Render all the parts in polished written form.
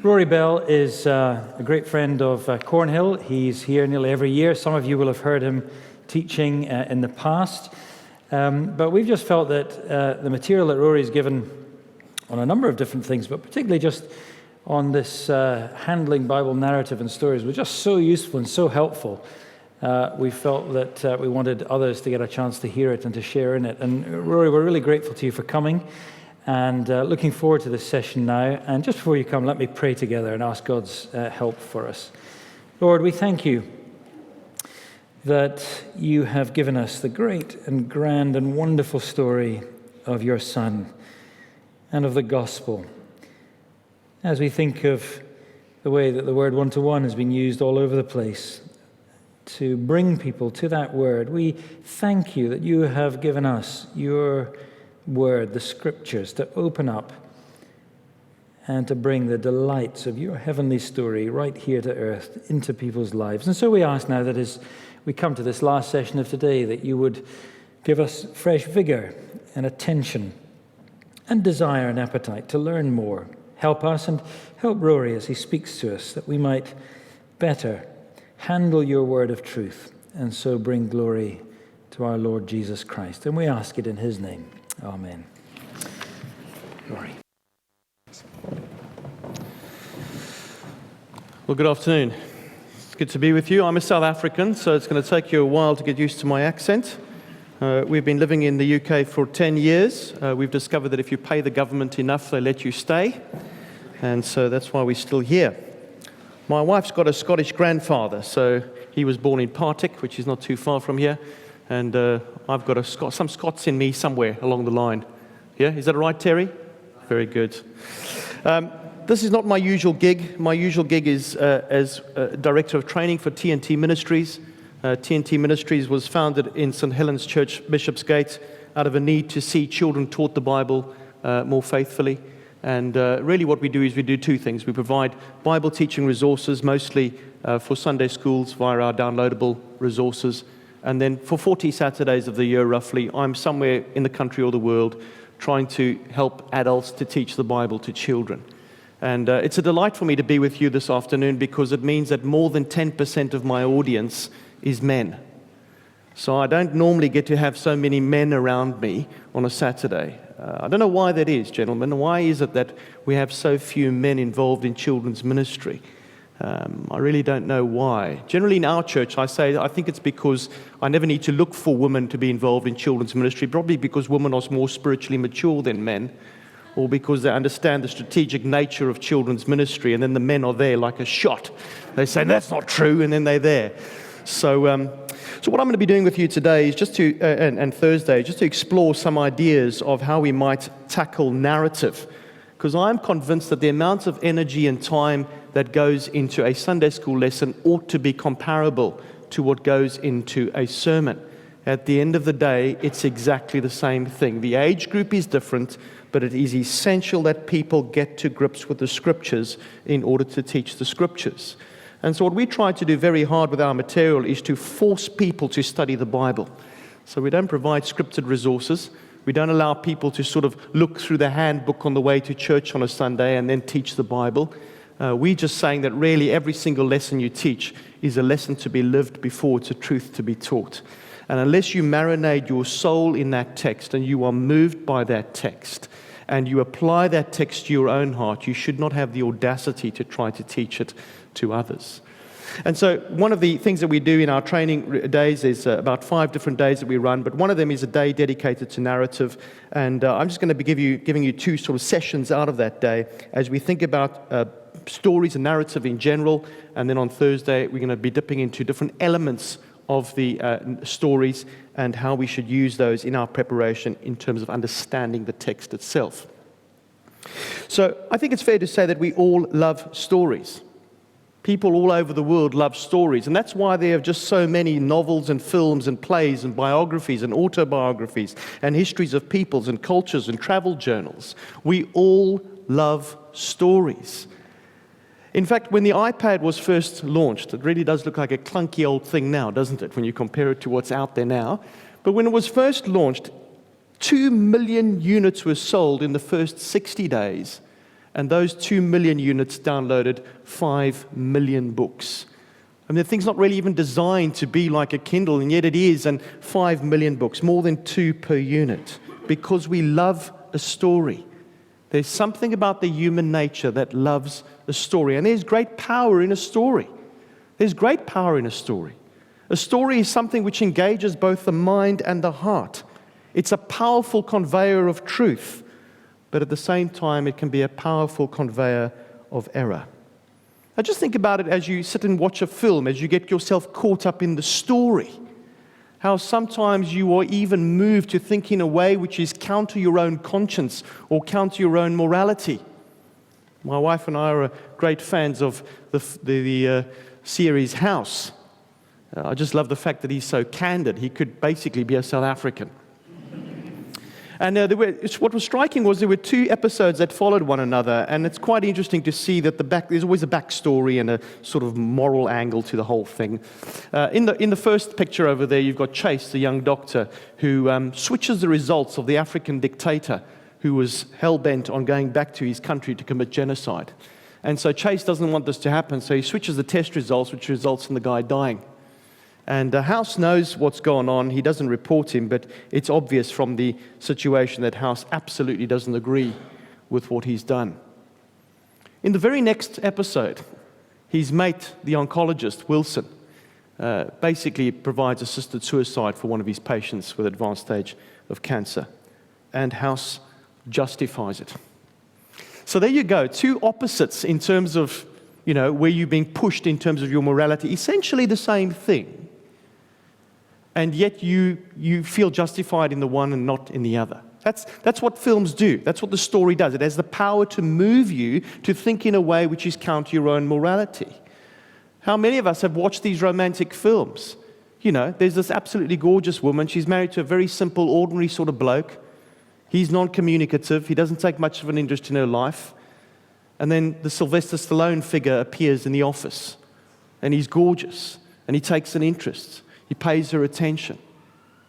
Rory Bell is a great friend of Cornhill. He's here nearly every year. Some of you will have heard him teaching in the past. But we've just felt that the material that Rory's given on a number of different things, but particularly just on this handling Bible narrative and stories, was just so useful and so helpful. We felt that we wanted others to get a chance to hear it and to share in it. And Rory, we're really grateful to you for coming. And looking forward to this session now. And just before you come, let me pray together and ask God's help for us. Lord, we thank you that you have given us the great and grand and wonderful story of your Son and of the gospel. As we think of the way that the word one-to-one has been used all over the place to bring people to that word, we thank you that you have given us your word, the scriptures, to open up and to bring the delights of your heavenly story right here to earth into people's lives. And so we ask now that as we come to this last session of today, that you would give us fresh vigor and attention and desire and appetite to learn more. Help us and help Rory as he speaks to us, that we might better handle your word of truth and so bring glory to our Lord Jesus Christ. And we ask it in his name. Amen. Rory. Well, good afternoon. It's good to be with you. I'm a South African, so it's going to take you a while to get used to my accent. We've been living in the UK for 10 years. We've discovered that if you pay the government enough, they let you stay. And so that's why we're still here. My wife's got a Scottish grandfather, so he was born in Partick, which is not too far from here. And I've got some Scots in me somewhere along the line. Yeah, is that right, Terry? Very good. This is not my usual gig. My usual gig is as Director of Training for TNT Ministries. TNT Ministries was founded in St. Helens Church, Bishopsgate, out of a need to see children taught the Bible more faithfully. And really what we do is we do two things. We provide Bible teaching resources, mostly for Sunday schools via our downloadable resources. And then for 40 Saturdays of the year, roughly, I'm somewhere in the country or the world trying to help adults to teach the Bible to children. And it's a delight for me to be with you this afternoon because it means that more than 10% of my audience is men. So I don't normally get to have so many men around me on a Saturday. I don't know why that is, gentlemen. Why is it that we have so few men involved in children's ministry? I really don't know why. Generally in our church, I think it's because I never need to look for women to be involved in children's ministry, probably because women are more spiritually mature than men, or because they understand the strategic nature of children's ministry, and then the men are there like a shot. They say, that's not true, and then they're there. So what I'm going to be doing with you today is just to, and Thursday, just to explore some ideas of how we might tackle narrative. Because I'm convinced that the amount of energy and time that goes into a Sunday school lesson ought to be comparable to what goes into a sermon. At the end of the day, it's exactly the same thing. The age group is different, but it is essential that people get to grips with the scriptures in order to teach the scriptures. And so what we try to do very hard with our material is to force people to study the Bible. So we don't provide scripted resources. We don't allow people to sort of look through the handbook on the way to church on a Sunday and then teach the Bible. We're just saying that really every single lesson you teach is a lesson to be lived before it's a truth to be taught. And unless you marinate your soul in that text and you are moved by that text and you apply that text to your own heart, you should not have the audacity to try to teach it to others. And so one of the things that we do in our training days is about 5 different days that we run, but one of them is a day dedicated to narrative. And I'm just going to be giving you 2 sort of sessions out of that day as we think about stories and narrative in general. And then on Thursday, we're going to be dipping into different elements of the stories and how we should use those in our preparation in terms of understanding the text itself. So I think it's fair to say that we all love stories. People all over the world love stories, and that's why there are just so many novels and films and plays and biographies and autobiographies and histories of peoples and cultures and travel journals. We all love stories. In fact, when the iPad was first launched, it really does look like a clunky old thing now, doesn't it, when you compare it to what's out there now? But when it was first launched, 2 million units were sold in the first 60 days. and those 2 million units downloaded 5 million books. I mean, the thing's not really even designed to be like a Kindle, and yet it is, and 5 million books, more than 2 per unit, because we love a story. There's something about the human nature that loves a story, and there's great power in a story. There's great power in a story. A story is something which engages both the mind and the heart. It's a powerful conveyor of truth, but at the same time, it can be a powerful conveyor of error. Now just think about it as you sit and watch a film, as you get yourself caught up in the story. How sometimes you are even moved to think in a way which is counter your own conscience or counter your own morality. My wife and I are great fans of the series House. I just love the fact that he's so candid. He could basically be a South African. And what was striking was there were 2 episodes that followed one another, and it's quite interesting to see that there's always a backstory and a sort of moral angle to the whole thing. In the first picture over there, you've got Chase, the young doctor, who switches the results of the African dictator who was hell-bent on going back to his country to commit genocide. And so Chase doesn't want this to happen, so he switches the test results, which results in the guy dying. And House knows what's going on. He doesn't report him, but it's obvious from the situation that House absolutely doesn't agree with what he's done. In the very next episode, his mate, the oncologist, Wilson, basically provides assisted suicide for one of his patients with advanced stage of cancer. And House justifies it. So there you go, 2 opposites in terms of, where you're being pushed in terms of your morality. Essentially the same thing. And yet you feel justified in the one and not in the other. That's what films do. That's what the story does. It has the power to move you to think in a way which is counter your own morality. How many of us have watched these romantic films? There's this absolutely gorgeous woman. She's married to a very simple, ordinary sort of bloke. He's non-communicative. He doesn't take much of an interest in her life. And then the Sylvester Stallone figure appears in the office. And he's gorgeous. And he takes an interest. He pays her attention.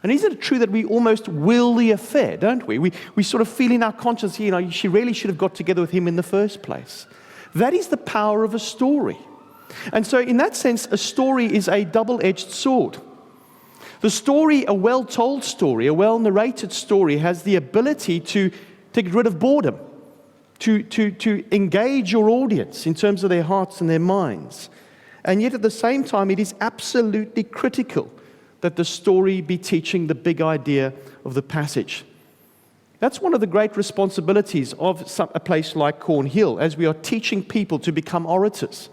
And isn't it true that we almost will the affair, don't we? We sort of feel in our conscience, she really should have got together with him in the first place. That is the power of a story. And so in that sense, a story is a double-edged sword. The story, a well-told story, a well-narrated story, has the ability to get rid of boredom, to engage your audience in terms of their hearts and their minds. And yet at the same time, it is absolutely critical that the story be teaching the big idea of the passage. That's one of the great responsibilities of a place like Cornhill, as we are teaching people to become orators.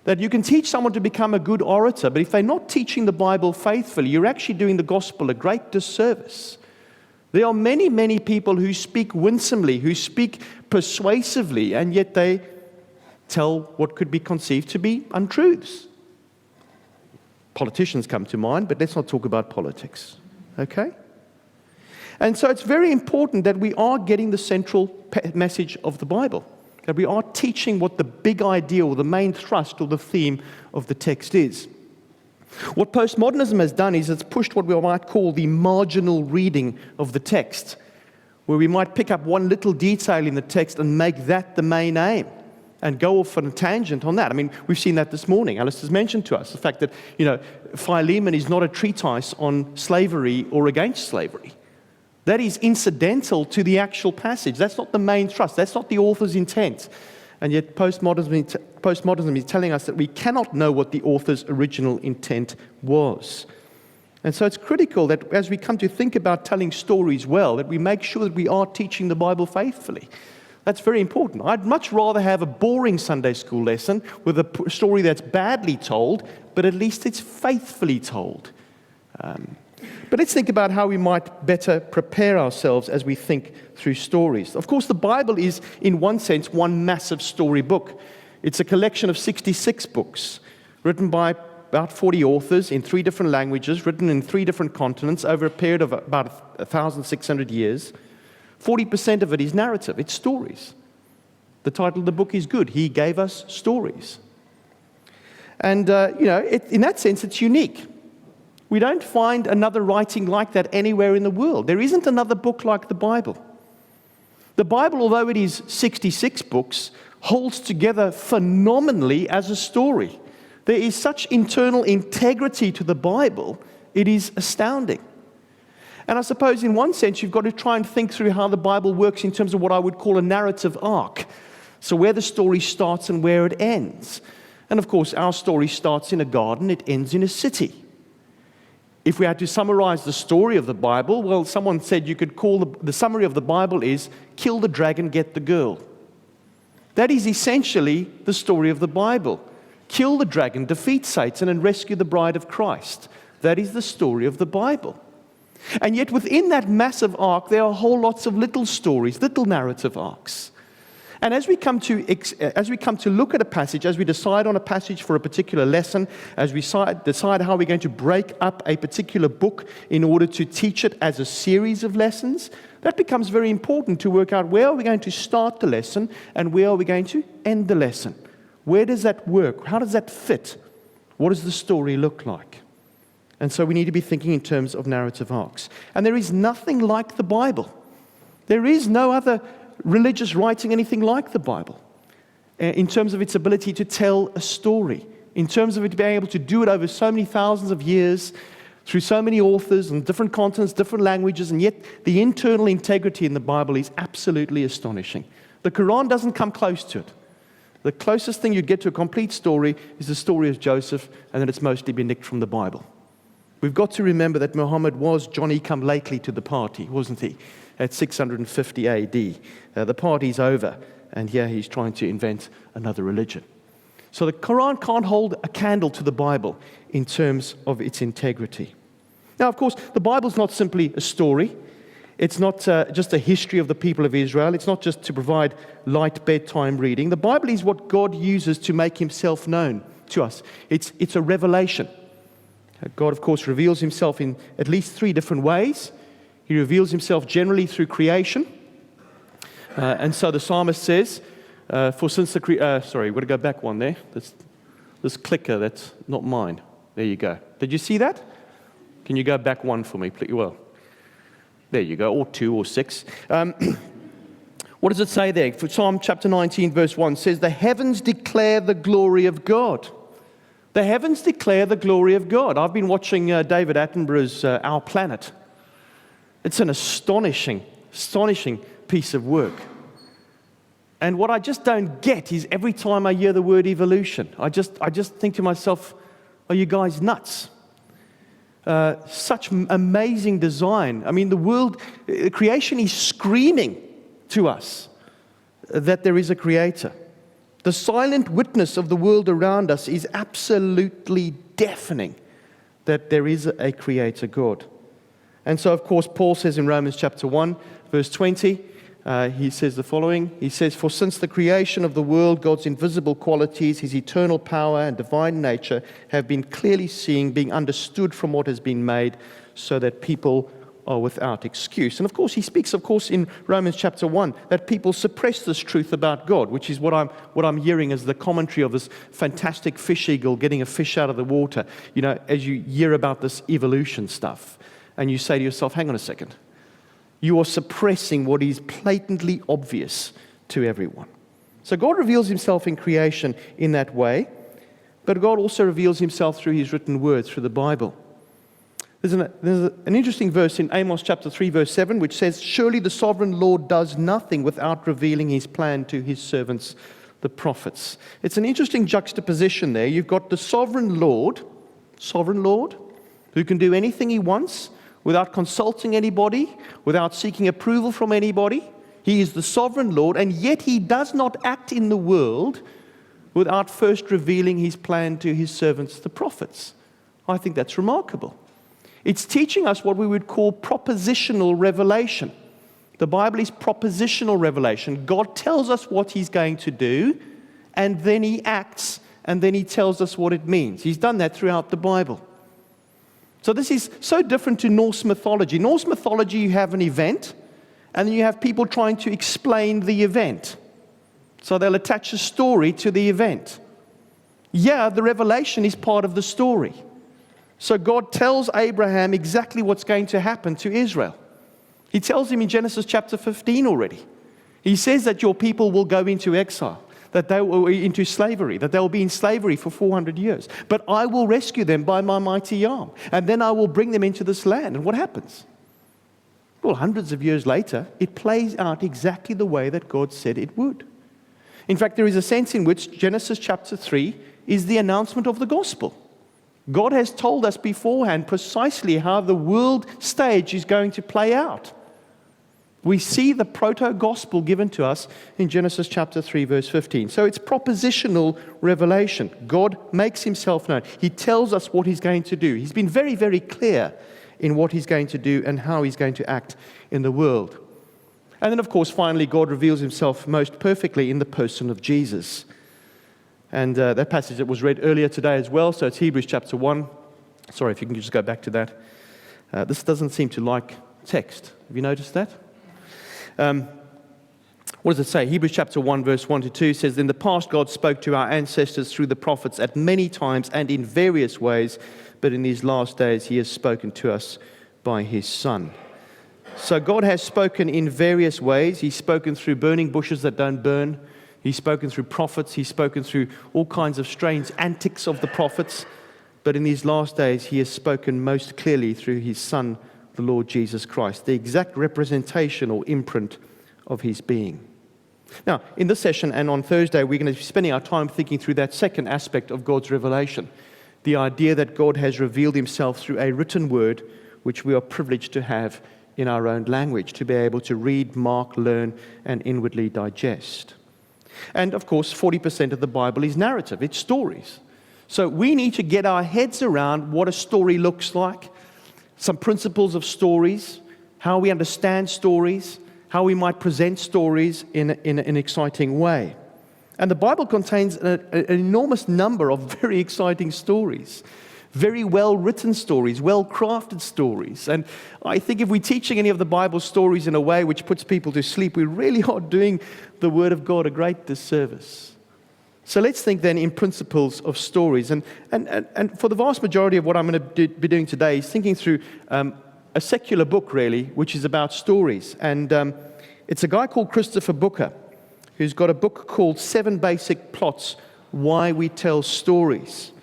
That you can teach someone to become a good orator, but if they're not teaching the Bible faithfully, you're actually doing the gospel a great disservice. There are many, many people who speak winsomely, who speak persuasively, and yet they tell what could be conceived to be untruths. Politicians come to mind, but let's not talk about politics, okay? And so it's very important that we are getting the central message of the Bible, that we are teaching what the big idea or the main thrust or the theme of the text is. What postmodernism has done is it's pushed what we might call the marginal reading of the text, where we might pick up one little detail in the text and make that the main aim and go off on a tangent on that. I mean, we've seen that this morning. Alice has mentioned to us the fact that, Philemon is not a treatise on slavery or against slavery. That is incidental to the actual passage. That's not the main thrust. That's not the author's intent. And yet postmodernism is telling us that we cannot know what the author's original intent was. And so it's critical that as we come to think about telling stories well, that we make sure that we are teaching the Bible faithfully. That's very important. I'd much rather have a boring Sunday school lesson with a story that's badly told, but at least it's faithfully told. But let's think about how we might better prepare ourselves as we think through stories. Of course, the Bible is, in one sense, one massive story book. It's a collection of 66 books written by about 40 authors in 3 different languages, written in 3 different continents over a period of about 1,600 years. 40% of it is narrative. It's stories. The title of the book is good. He gave us stories. And, in that sense, it's unique. We don't find another writing like that anywhere in the world. There isn't another book like the Bible. The Bible, although it is 66 books, holds together phenomenally as a story. There is such internal integrity to the Bible, it is astounding. And I suppose in one sense you've got to try and think through how the Bible works in terms of what I would call a narrative arc. So where the story starts and where it ends. And of course our story starts in a garden, it ends in a city. If we had to summarize the story of the Bible, well, someone said you could call the summary of the Bible is kill the dragon, get the girl. That is essentially the story of the Bible. Kill the dragon, defeat Satan, and rescue the bride of Christ. That is the story of the Bible. And yet within that massive arc, there are whole lots of little stories, little narrative arcs. And as we come to look at a passage, as we decide on a passage for a particular lesson, as we decide how we're going to break up a particular book in order to teach it as a series of lessons, that becomes very important to work out where are we going to start the lesson and where are we going to end the lesson. Where does that work? How does that fit? What does the story look like? And so we need to be thinking in terms of narrative arcs. And there is nothing like the Bible. There is no other religious writing anything like the Bible in terms of its ability to tell a story, in terms of it being able to do it over so many thousands of years, through so many authors and different continents, different languages, and yet the internal integrity in the Bible is absolutely astonishing. The Quran doesn't come close to it. The closest thing you get to a complete story is the story of Joseph, and then it's mostly been nicked from the Bible. We've got to remember that Muhammad was Johnny-come-lately to the party, wasn't he? At 650 AD. The party's over, and here he's trying to invent another religion. So the Quran can't hold a candle to the Bible in terms of its integrity. Now, of course, the Bible's not simply a story. It's not just a history of the people of Israel. It's not just to provide light bedtime reading. The Bible is what God uses to make himself known to us. It's a revelation. God, of course, reveals himself in at least three different ways. He reveals himself generally through creation. And so the psalmist says, we've got to go back one there. This clicker, that's not mine. There you go. Did you see that? Can you go back one for me, please? Well, there you go, or 2 or 6. What does it say there? For Psalm chapter 19, verse 1 says, the heavens declare the glory of God. The heavens declare the glory of God. I've been watching David Attenborough's Our Planet. It's an astonishing piece of work. And what I just don't get is every time I hear the word evolution, I just think to myself, are you guys nuts? Such amazing design. I mean, creation is screaming to us that there is a creator. The silent witness of the world around us is absolutely deafening that there is a creator God. And so, of course, Paul says in Romans chapter 1, verse 20, he says the following. He says, for since the creation of the world, God's invisible qualities, his eternal power and divine nature have been clearly seen, being understood from what has been made, so that people are without excuse. And of course, he speaks, in Romans chapter 1, that people suppress this truth about God, which is what I'm hearing as the commentary of this fantastic fish eagle getting a fish out of the water. You know, as you hear about this evolution stuff, and you say to yourself, hang on a second, you are suppressing what is blatantly obvious to everyone. So God reveals himself in creation in that way, but God also reveals himself through his written word, through the Bible. There's an interesting verse in Amos chapter 3, verse 7, which says, surely the sovereign Lord does nothing without revealing his plan to his servants, the prophets. It's an interesting juxtaposition there. You've got the sovereign Lord, who can do anything he wants without consulting anybody, without seeking approval from anybody. He is the sovereign Lord, and yet he does not act in the world without first revealing his plan to his servants, the prophets. I think that's remarkable. It's teaching us what we would call propositional revelation. The Bible is propositional revelation. God tells us what he's going to do, and then he acts, and then he tells us what it means. He's done that throughout the Bible. So this is so different to Norse mythology. Norse mythology, you have an event, and then you have people trying to explain the event. So they'll attach a story to the event. Yeah, the revelation is part of the story. So God tells Abraham exactly what's going to happen to Israel. He tells him in Genesis chapter 15 already. He says that your people will go into exile, that they will into slavery, that they will be in slavery for 400 years. But I will rescue them by my mighty arm, and then I will bring them into this land. And what happens? Well, hundreds of years later, it plays out exactly the way that God said it would. In fact, there is a sense in which Genesis chapter 3 is the announcement of the gospel. God has told us beforehand precisely how the world stage is going to play out. We see the proto-gospel given to us in Genesis chapter 3, verse 15. So it's propositional revelation. God makes himself known. He tells us what he's going to do. He's been very, very clear in what he's going to do and how he's going to act in the world. And then, of course, finally, God reveals himself most perfectly in the person of Jesus. And that passage that was read earlier today as well, so it's Hebrews chapter 1. Sorry, if you can just go back to that. This doesn't seem to like text. Have you noticed that? What does it say? Hebrews chapter 1, verse 1 to 2 says, "In the past God spoke to our ancestors through the prophets at many times and in various ways, but in these last days he has spoken to us by his Son." So God has spoken in various ways. He's spoken through burning bushes that don't burn. He's spoken through prophets. He's spoken through all kinds of strange antics of the prophets. But in these last days, he has spoken most clearly through his Son, the Lord Jesus Christ, the exact representation or imprint of his being. Now, in this session and on Thursday, we're going to be spending our time thinking through that second aspect of God's revelation, the idea that God has revealed himself through a written word, which we are privileged to have in our own language, to be able to read, mark, learn, and inwardly digest. And of course, 40% of the Bible is narrative, it's stories. So we need to get our heads around what a story looks like, some principles of stories, how we understand stories, how we might present stories in an exciting way. And the Bible contains an enormous number of very exciting stories. Very well-written stories, well-crafted stories. And I think if we're teaching any of the Bible stories in a way which puts people to sleep, we really are doing the Word of God a great disservice. So let's think then in principles of stories. And for the vast majority of what I'm going to be doing today is thinking through a secular book, really, which is about stories. And it's a guy called Christopher Booker, who's got a book called 7 Basic Plots, Why We Tell Stories.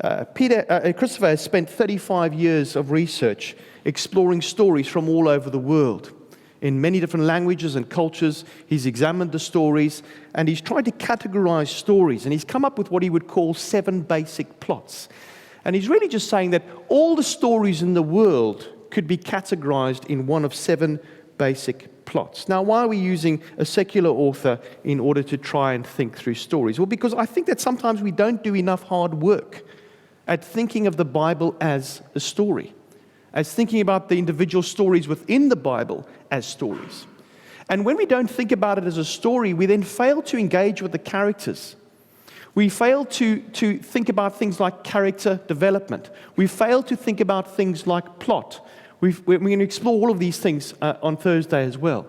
Christopher has spent 35 years of research exploring stories from all over the world. In many different languages and cultures, he's examined the stories, and he's tried to categorize stories, and he's come up with what he would call 7 basic plots. And he's really just saying that all the stories in the world could be categorized in one of 7 basic plots. Now, why are we using a secular author in order to try and think through stories? Well, because I think that sometimes we don't do enough hard work at thinking of the Bible as a story, as thinking about the individual stories within the Bible as stories. And when we don't think about it as a story, we then fail to engage with the characters. We fail to think about things like character development. We fail to think about things like plot. We're going to explore all of these things on Thursday as well.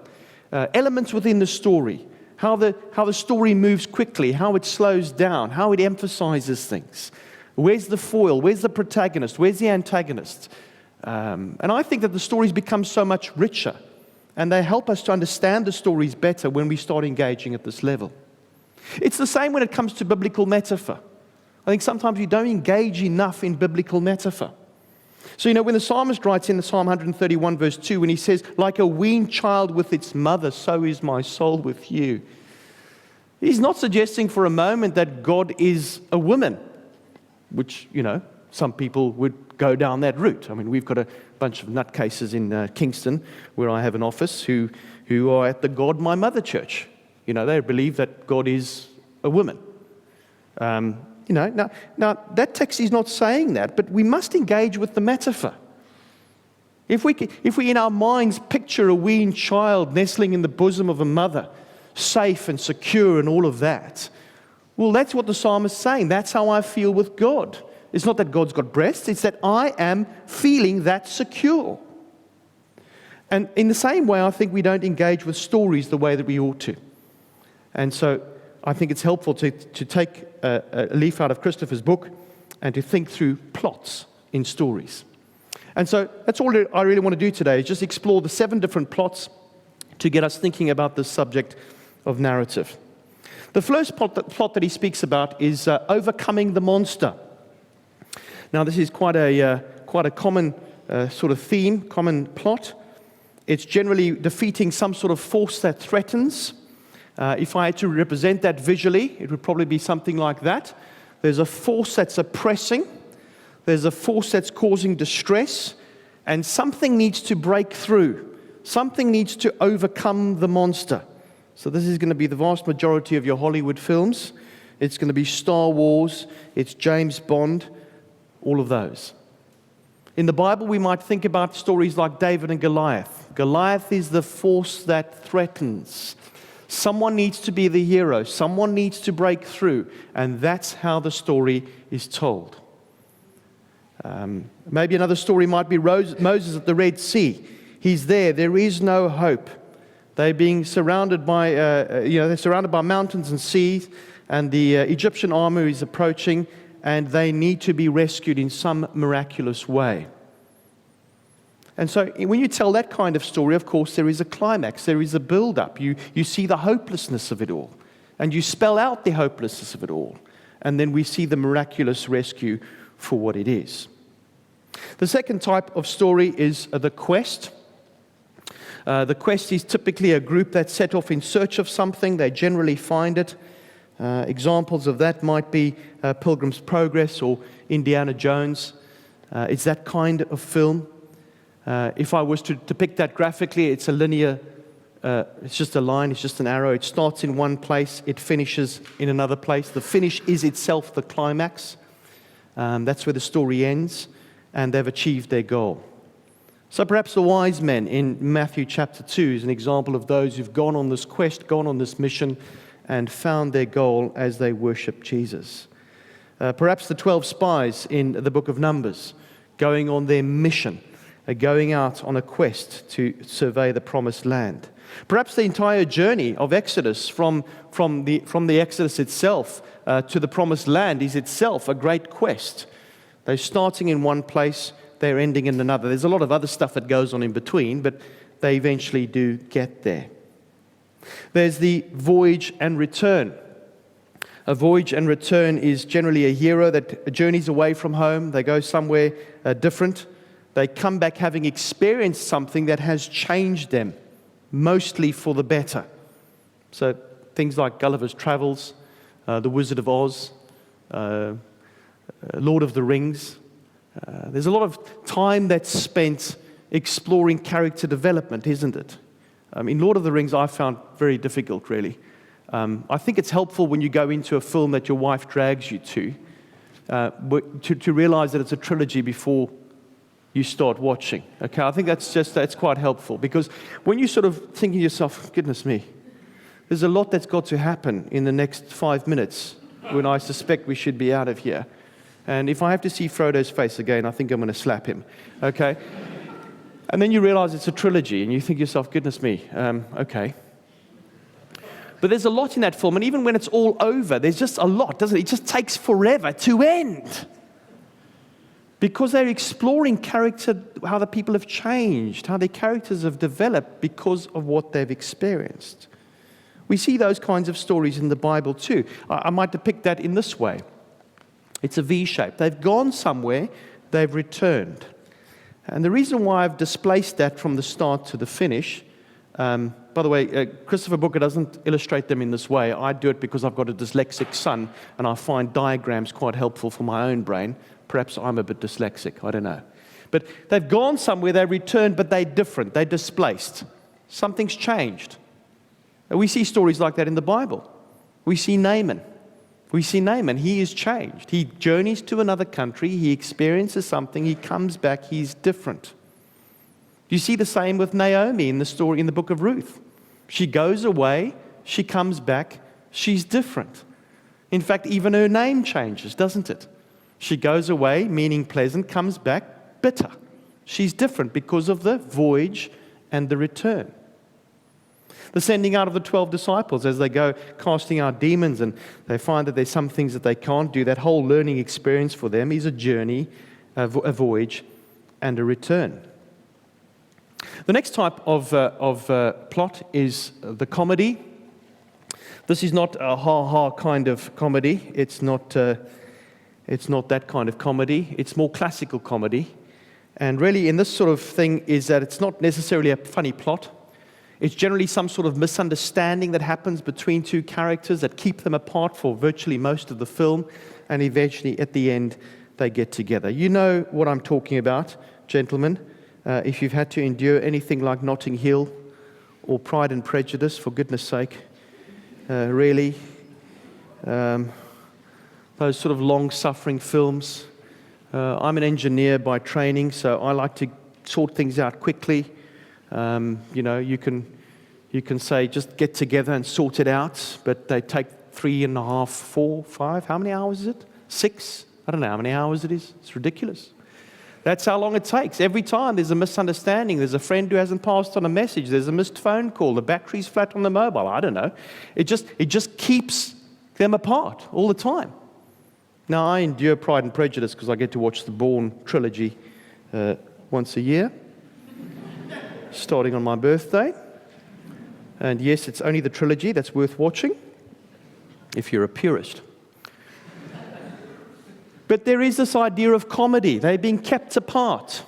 Elements within the story, how the story moves quickly, how it slows down, how it emphasizes things. Where's the foil? Where's the protagonist? Where's the antagonist? And I think that the stories become so much richer, and they help us to understand the stories better when we start engaging at this level. It's the same when it comes to biblical metaphor. I think sometimes we don't engage enough in biblical metaphor. So, when the psalmist writes in Psalm 131, verse 2, when he says, "Like a weaned child with its mother, so is my soul with you," he's not suggesting for a moment that God is a woman, which, some people would go down that route. I mean, we've got a bunch of nutcases in Kingston, where I have an office, who are at the God My Mother church. They believe that God is a woman. Now that text is not saying that, but we must engage with the metaphor. If we in our minds picture a weaned child nestling in the bosom of a mother, safe and secure and all of that, well, that's what the psalmist is saying. That's how I feel with God. It's not that God's got breasts, it's that I am feeling that secure. And in the same way, I think we don't engage with stories the way that we ought to. And so I think it's helpful to take a leaf out of Christopher's book and to think through plots in stories. And so that's all I really want to do today, is just explore the 7 different plots to get us thinking about this subject of narrative. The first plot that he speaks about is overcoming the monster. Now, this is quite a common sort of theme, common plot. It's generally defeating some sort of force that threatens. If I had to represent that visually, it would probably be something like that. There's a force that's oppressing. There's a force that's causing distress. And something needs to break through. Something needs to overcome the monster. So this is going to be the vast majority of your Hollywood films. It's going to be Star Wars. It's James Bond. All of those. In the Bible, we might think about stories like David and Goliath. Goliath is the force that threatens. Someone needs to be the hero. Someone needs to break through. And that's how the story is told. Maybe another story might be Moses at the Red Sea. He's there. There is no hope. They're being surrounded by, they're surrounded by mountains and seas. And the Egyptian army is approaching. And they need to be rescued in some miraculous way. And so when you tell that kind of story, of course, there is a climax. There is a build-up. You see the hopelessness of it all. And you spell out the hopelessness of it all. And then we see the miraculous rescue for what it is. The second type of story is the quest. The quest is typically a group that's set off in search of something. They generally find it. Examples of that might be Pilgrim's Progress or Indiana Jones. It's that kind of film. If I was to depict that graphically, it's a linear, it's just a line, it's just an arrow. It starts in one place, it finishes in another place. The finish is itself the climax. That's where the story ends, and they've achieved their goal. So perhaps the wise men in Matthew chapter 2 is an example of those who've gone on this quest, gone on this mission, and found their goal as they worship Jesus. Perhaps the 12 spies in the book of Numbers, going on their mission, going out on a quest to survey the promised land. Perhaps the entire journey of Exodus from the Exodus itself to the promised land is itself a great quest. They're starting in one place, they're ending in another. There's a lot of other stuff that goes on in between, but they eventually do get there. There's the voyage and return. A voyage and return is generally a hero that journeys away from home. They go somewhere different. They come back having experienced something that has changed them, mostly for the better. So things like Gulliver's Travels, The Wizard of Oz, Lord of the Rings. There's a lot of time that's spent exploring character development, isn't it? In Lord of the Rings, I found very difficult, really. I think it's helpful when you go into a film that your wife drags you to realize that it's a trilogy before you start watching. Okay, I think that's quite helpful, because when you sort of think to yourself, goodness me, there's a lot that's got to happen in the next 5 minutes when I suspect we should be out of here. And if I have to see Frodo's face again, I think I'm going to slap him. Okay? And then you realize it's a trilogy, and you think to yourself, goodness me, okay. But there's a lot in that film, and even when it's all over, there's just a lot, doesn't it? It just takes forever to end. Because they're exploring character, how the people have changed, how their characters have developed because of what they've experienced. We see those kinds of stories in the Bible too. I might depict that in this way. It's a V shape. They've gone somewhere, they've returned. And the reason why I've displaced that from the start to the finish, by the way, Christopher Booker doesn't illustrate them in this way. I do it because I've got a dyslexic son, and I find diagrams quite helpful for my own brain. Perhaps I'm a bit dyslexic, I don't know. But they've gone somewhere, they returned, but they're different, they're displaced. Something's changed. And we see stories like that in the Bible. We see Naaman. He is changed. He journeys to another country, he experiences something, he comes back, he's different. You see the same with Naomi in the story in the book of Ruth. She goes away, she comes back, she's different. In fact, even her name changes, doesn't it? She goes away, meaning pleasant, comes back bitter. She's different because of the voyage and the return. The sending out of the 12 disciples as they go casting out demons, and they find that there's some things that they can't do. That whole learning experience for them is a journey, a voyage, and a return. The next type of plot is the comedy. This is not a ha-ha kind of comedy. It's not that kind of comedy. It's more classical comedy. And really, in this sort of thing, is that it's not necessarily a funny plot. It's generally some sort of misunderstanding that happens between two characters that keep them apart for virtually most of the film, and eventually, at the end, they get together. You know what I'm talking about, gentlemen. If you've had to endure anything like Notting Hill or Pride and Prejudice, for goodness sake, really, those sort of long-suffering films. I'm an engineer by training, so I like to sort things out quickly. You can say just get together and sort it out, but they take 3.5, 4, 5. How many hours is it? 6? I don't know how many hours it is. It's ridiculous. That's how long it takes. Every time there's a misunderstanding, there's a friend who hasn't passed on a message, there's a missed phone call, the battery's flat on the mobile. I don't know. It just keeps them apart all the time. Now, I endure Pride and Prejudice because I get to watch the Bourne trilogy once a year, starting on my birthday. And yes, it's only the trilogy that's worth watching, if you're a purist. But there is this idea of comedy. They're being kept apart.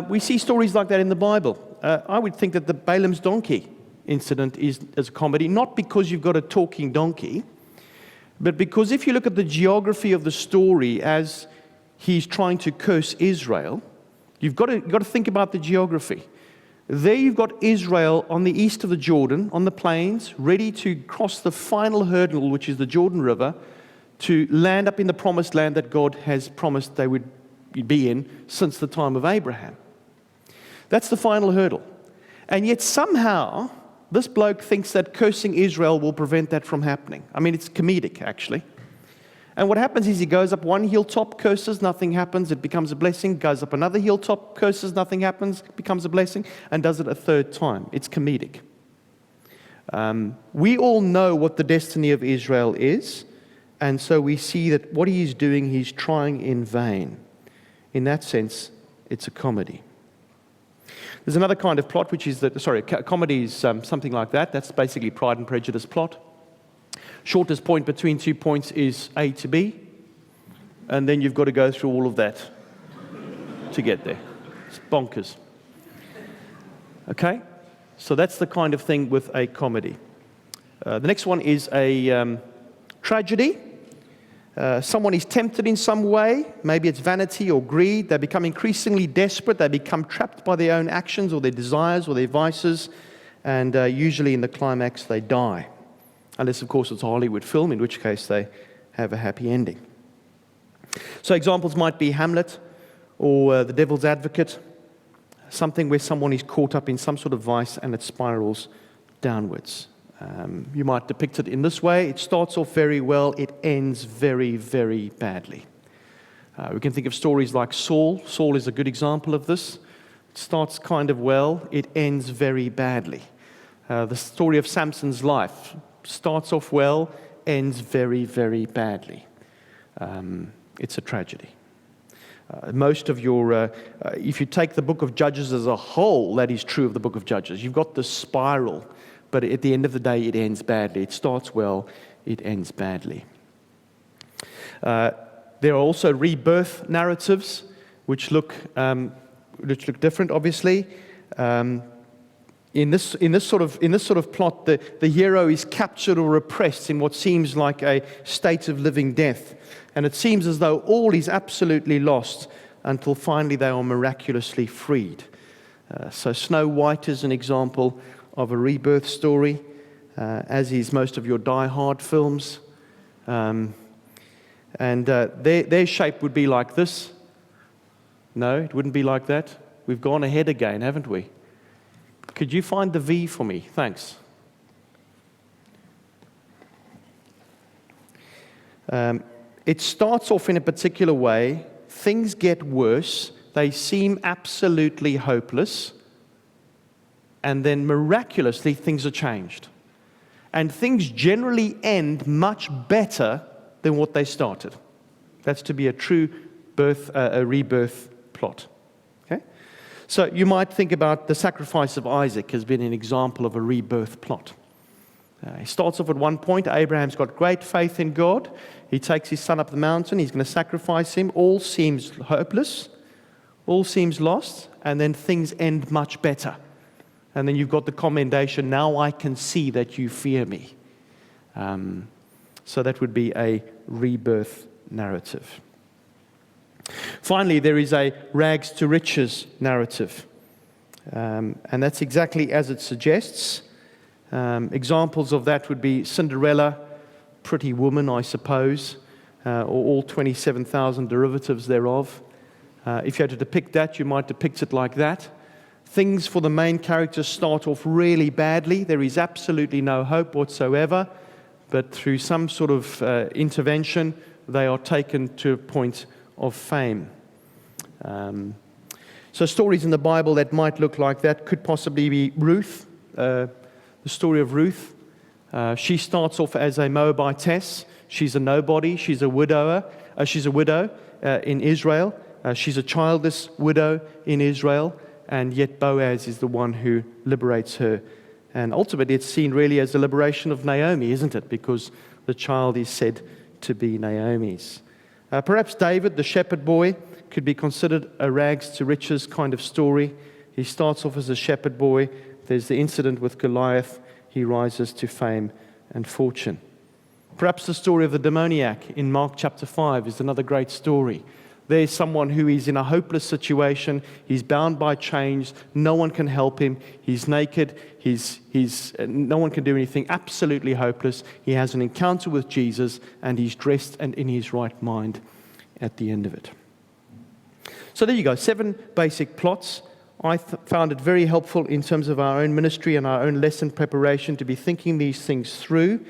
We see stories like that in the Bible. I would think that the Balaam's donkey incident is a comedy, not because you've got a talking donkey, but because if you look at the geography of the story as he's trying to curse Israel, you've got to think about the geography. There you've got Israel on the east of the Jordan, on the plains, ready to cross the final hurdle, which is the Jordan River, to land up in the promised land that God has promised they would be in since the time of Abraham. That's the final hurdle. And yet somehow, this bloke thinks that cursing Israel will prevent that from happening. I mean, it's comedic, actually. And what happens is he goes up one hilltop, curses, nothing happens, it becomes a blessing. Goes up another hilltop, curses, nothing happens, becomes a blessing, and does it a third time. It's comedic. We all know what the destiny of Israel is, and so we see that what he is doing, he's trying in vain. In that sense, it's a comedy. There's another kind of plot, which is comedy is something like that. That's basically Pride and Prejudice plot. Shortest point between 2 points is A to B, and then you've got to go through all of that to get there. It's bonkers. Okay? So that's the kind of thing with a comedy. The next one is a tragedy. Someone is tempted in some way. Maybe it's vanity or greed. They become increasingly desperate. They become trapped by their own actions or their desires or their vices. And usually in the climax, they die. Unless, of course, it's a Hollywood film, in which case they have a happy ending. So examples might be Hamlet or The Devil's Advocate. Something where someone is caught up in some sort of vice and it spirals downwards. You might depict it in this way. It starts off very well. It ends very, very badly. We can think of stories like Saul. Saul is a good example of this. It starts kind of well. It ends very badly. The story of Samson's life starts off well, ends very, very badly. It's a tragedy. Most of your, if you take the book of Judges as a whole, that is true of the book of Judges. You've got the spiral. But at the end of the day, it ends badly. It starts well, it ends badly. There are also rebirth narratives, which look different, obviously. In this sort of plot, the hero is captured or repressed in what seems like a state of living death, and it seems as though all is absolutely lost until finally they are miraculously freed. So Snow White is an example of a rebirth story, as is most of your Die Hard films. Their shape would be like this. No, it wouldn't be like that. We've gone ahead again, haven't we? Could you find the V for me? Thanks. It starts off in a particular way. Things get worse. They seem absolutely hopeless. And then miraculously, things are changed. And things generally end much better than what they started. That's to be a true rebirth plot. Okay? So you might think about the sacrifice of Isaac as being an example of a rebirth plot. He starts off at one point. Abraham's got great faith in God. He takes his son up the mountain. He's going to sacrifice him. All seems hopeless. All seems lost. And then things end much better. And then you've got the commendation, now I can see that you fear me. So that would be a rebirth narrative. Finally, there is a rags to riches narrative. And that's exactly as it suggests. Examples of that would be Cinderella, Pretty Woman, I suppose, or all 27,000 derivatives thereof. If you had to depict that, you might depict it like that. Things for the main characters start off really badly. There is absolutely no hope whatsoever. But through some sort of intervention, they are taken to a point of fame. So stories in the Bible that might look like that could possibly be Ruth, the story of Ruth. She starts off as a Moabitess. She's a nobody. She's a widow in Israel. She's a childless widow in Israel. And yet Boaz is the one who liberates her. And ultimately it's seen really as the liberation of Naomi, isn't it? Because the child is said to be Naomi's. Perhaps David, the shepherd boy, could be considered a rags to riches kind of story. He starts off as a shepherd boy. There's the incident with Goliath. He rises to fame and fortune. Perhaps the story of the demoniac in Mark chapter 5 is another great story. There's someone who is in a hopeless situation. He's bound by chains. No one can help him. He's naked. No one can do anything. Absolutely hopeless. He has an encounter with Jesus, and he's dressed and in his right mind at the end of it. So there you go, 7 basic plots. I found it very helpful in terms of our own ministry and our own lesson preparation to be thinking these things through,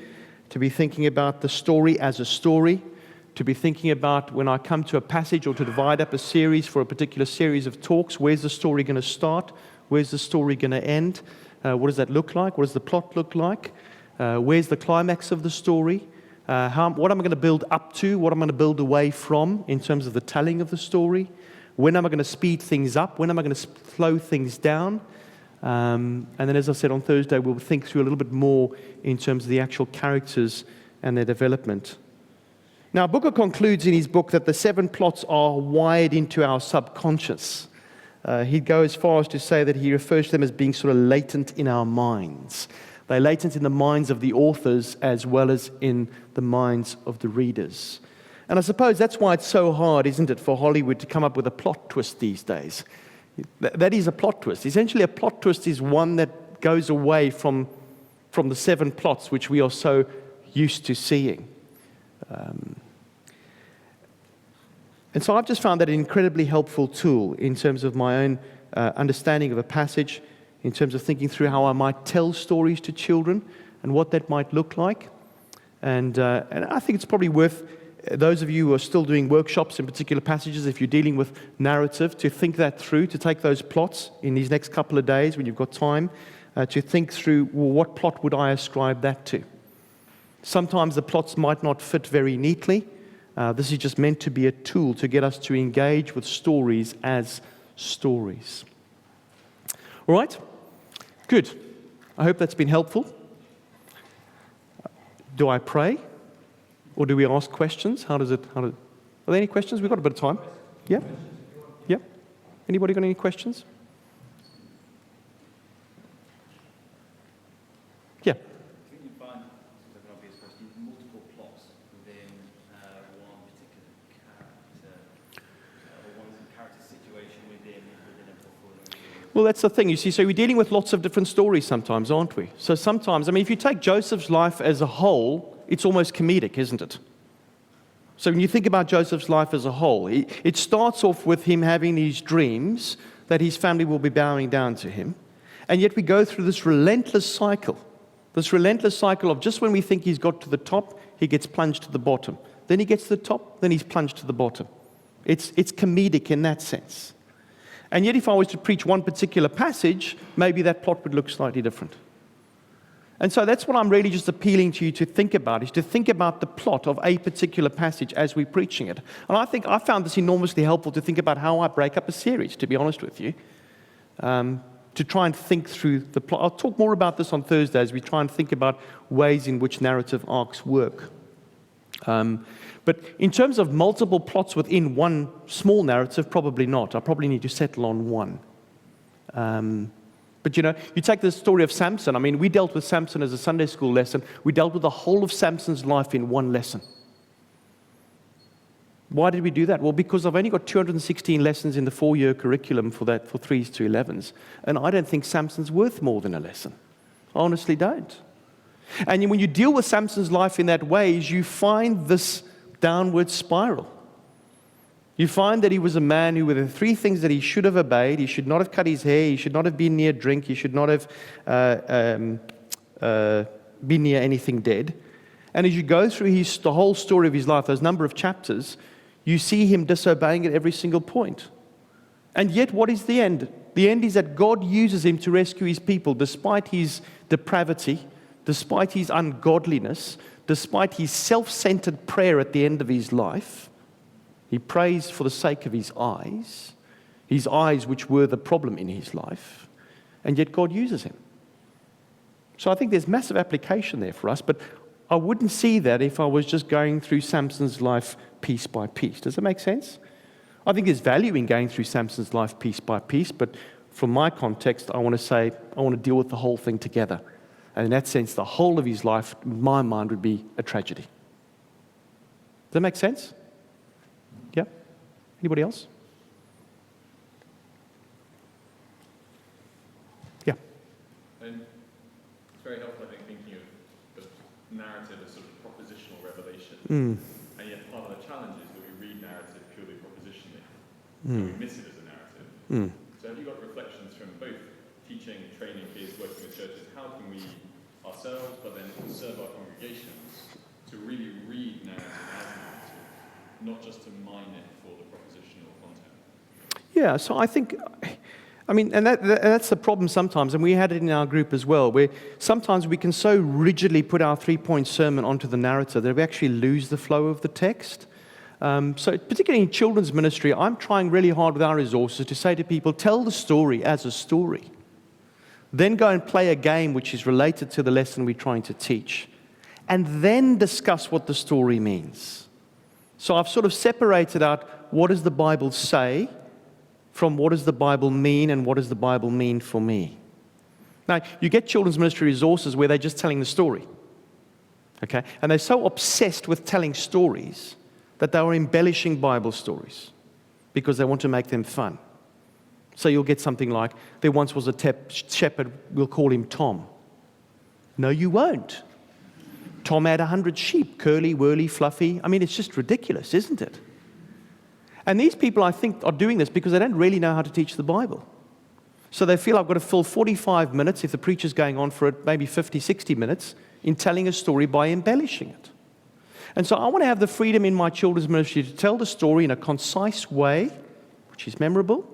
to be thinking about the story as a story, to be thinking about when I come to a passage or to divide up a series for a particular series of talks, where's the story going to start? Where's the story going to end? What does that look like? What does the plot look like? Where's the climax of the story? What am I going to build up to? What am I going to build away from in terms of the telling of the story? When am I going to speed things up? When am I going to slow things down? And then, as I said, on Thursday, we'll think through a little bit more in terms of the actual characters and their development. Now, Booker concludes in his book that the 7 plots are wired into our subconscious. He'd go as far as to say that he refers to them as being sort of latent in our minds. They're latent in the minds of the authors as well as in the minds of the readers. And I suppose that's why it's so hard, isn't it, for Hollywood to come up with a plot twist these days. That is a plot twist. Essentially, a plot twist is one that goes away from the 7 plots which we are so used to seeing. And so I've just found that an incredibly helpful tool in terms of my own understanding of a passage, in terms of thinking through how I might tell stories to children and what that might look like. And I think it's probably worth those of you who are still doing workshops in particular passages, if you're dealing with narrative, to think that through, to take those plots in these next couple of days when you've got time, to think through, well, what plot would I ascribe that to? Sometimes the plots might not fit very neatly. This is just meant to be a tool to get us to engage with stories as stories. All right? Good. I hope that's been helpful. Do I pray? Or do we ask questions? Are there any questions? We've got a bit of time. Yeah? Yeah? Anybody got any questions? Yeah. I think you find, as an obvious question, multiple plots within one particular character, or one character situation within a portfolio. Well, that's the thing, you see. So we're dealing with lots of different stories sometimes, aren't we? So sometimes, if you take Joseph's life as a whole, it's almost comedic, isn't it? So when you think about Joseph's life as a whole, it starts off with him having these dreams that his family will be bowing down to him. And yet we go through this relentless cycle of just when we think he's got to the top, he gets plunged to the bottom. Then he gets to the top, then he's plunged to the bottom. It's comedic in that sense. And yet if I was to preach one particular passage, maybe that plot would look slightly different. And so that's what I'm really just appealing to you to think about, is to think about the plot of a particular passage as we're preaching it. And I think I found this enormously helpful to think about how I break up a series, to be honest with you. to try and think through the plot. I'll talk more about this on Thursday as we try and think about ways in which narrative arcs work. But in terms of multiple plots within one small narrative, probably not. I probably need to settle on one. But you take the story of Samson. I mean, we dealt with Samson as a Sunday school lesson. We dealt with the whole of Samson's life in one lesson. Why did we do that? Well, because I've only got 216 lessons in the 4-year curriculum for 3s to 11s. And I don't think Samson's worth more than a lesson. I honestly don't. And when you deal with Samson's life in that way, you find this downward spiral. You find that he was a man who were the 3 things that he should have obeyed. He should not have cut his hair. He should not have been near drink. He should not have been near anything dead. And as you go through the whole story of his life, those number of chapters, you see him disobeying at every single point. And yet, what is the end? The end is that God uses him to rescue his people, despite his depravity, despite his ungodliness, despite his self-centered prayer at the end of his life. He prays for the sake of his eyes which were the problem in his life, and yet God uses him. So I think there's massive application there for us, but I wouldn't see that if I was just going through Samson's life piece by piece. Does that make sense? I think there's value in going through Samson's life piece by piece, but from my context, I want to deal with the whole thing together. And in that sense, the whole of his life, in my mind, would be a tragedy. Does that make sense? Yeah? Anybody else? Yeah. And it's very helpful, I think, thinking of narrative as sort of propositional revelation. And yet part of the challenge is that we read narrative purely propositionally. And we miss it as a narrative. So have you got reflections from both teaching, training kids, working with churches? How can we ourselves, but then serve our congregations to really read narrative as narrative, not just to mine it for the propositional content? Yeah, so I think, and that's the problem sometimes, and we had it in our group as well, where sometimes we can so rigidly put our 3-point sermon onto the narrative that we actually lose the flow of the text. So particularly in children's ministry, I'm trying really hard with our resources to say to people, tell the story as a story. Then go and play a game which is related to the lesson we're trying to teach. And then discuss what the story means. So I've sort of separated out what does the Bible say from what does the Bible mean and what does the Bible mean for me. Now, you get children's ministry resources where they're just telling the story. Okay? And they're so obsessed with telling stories that they are embellishing Bible stories because they want to make them fun. So you'll get something like, there once was a shepherd, we'll call him Tom. No, you won't. Tom had 100 sheep, curly, whirly, fluffy. I mean, it's just ridiculous, isn't it? And these people, I think, are doing this because they don't really know how to teach the Bible. So they feel I've got to fill 45 minutes, if the preacher's going on for maybe 50, 60 minutes, in telling a story by embellishing it. And so I want to have the freedom in my children's ministry to tell the story in a concise way, which is memorable,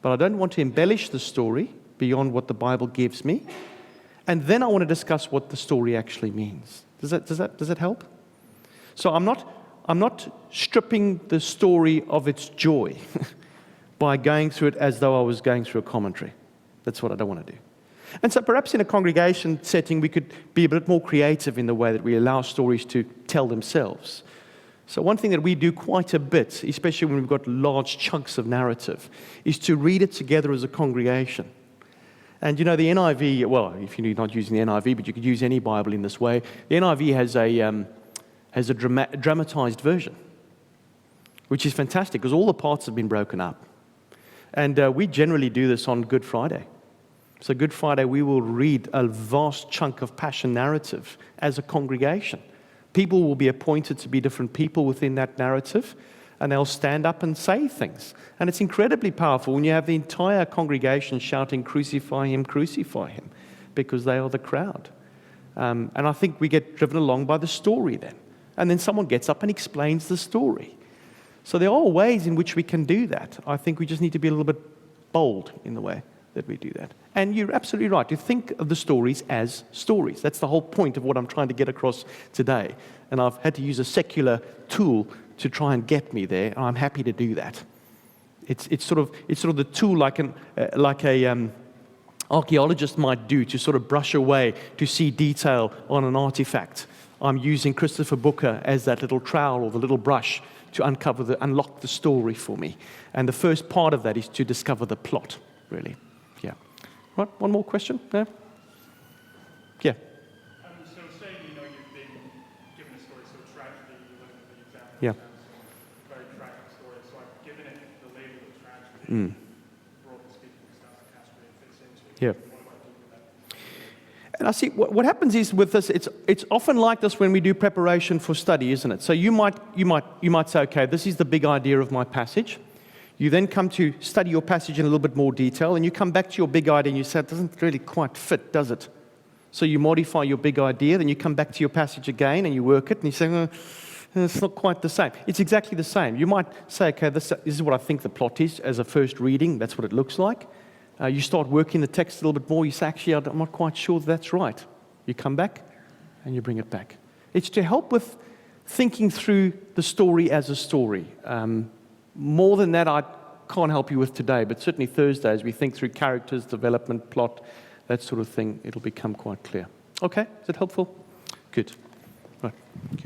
but I don't want to embellish the story beyond what the Bible gives me. And then I want to discuss what the story actually means. Does that help? So I'm not stripping the story of its joy by going through it as though I was going through a commentary. That's what I don't want to do. And so perhaps in a congregation setting, we could be a bit more creative in the way that we allow stories to tell themselves. So one thing that we do quite a bit, especially when we've got large chunks of narrative, is to read it together as a congregation. And the NIV, well, if you're not using the NIV, but you could use any Bible in this way, the NIV has a dramatized version, which is fantastic because all the parts have been broken up. And we generally do this on Good Friday. So Good Friday, we will read a vast chunk of passion narrative as a congregation. People will be appointed to be different people within that narrative, and they'll stand up and say things. And it's incredibly powerful when you have the entire congregation shouting, crucify him, because they are the crowd. And I think we get driven along by the story then. And then someone gets up and explains the story. So there are ways in which we can do that. I think we just need to be a little bit bold in the way that we do that. And you're absolutely right. You think of the stories as stories. That's the whole point of what I'm trying to get across today. And I've had to use a secular tool to try and get me there. And I'm happy to do that. It's sort of the tool like archaeologists might do to sort of brush away, to see detail on an artifact. I'm using Christopher Booker as that little trowel or the little brush to unlock the story for me. And the first part of that is to discover the plot, really. Yeah. Right, one more question? No? Yeah. So say, you've been given a story so tragedy, you look at the example, Yeah. very tragic story, so I've given it the label of tragedy, broadly speaking, because that's the category it fits into. Yeah. What do I do with that? And I see what happens is with this, it's often like this when we do preparation for study, isn't it? So you might say, okay, this is the big idea of my passage. You then come to study your passage in a little bit more detail, and you come back to your big idea and you say, it doesn't really quite fit, does it? So you modify your big idea, then you come back to your passage again and you work it, and you say, it's not quite the same. It's exactly the same. You might say, okay, this is what I think the plot is as a first reading. That's what it looks like. You start working the text a little bit more. You say, actually, I'm not quite sure that's right. You come back and you bring it back. It's to help with thinking through the story as a story. More than that, I can't help you with today, but certainly Thursday, as we think through characters, development, plot, that sort of thing, it'll become quite clear. Okay, is that helpful? Good. Right.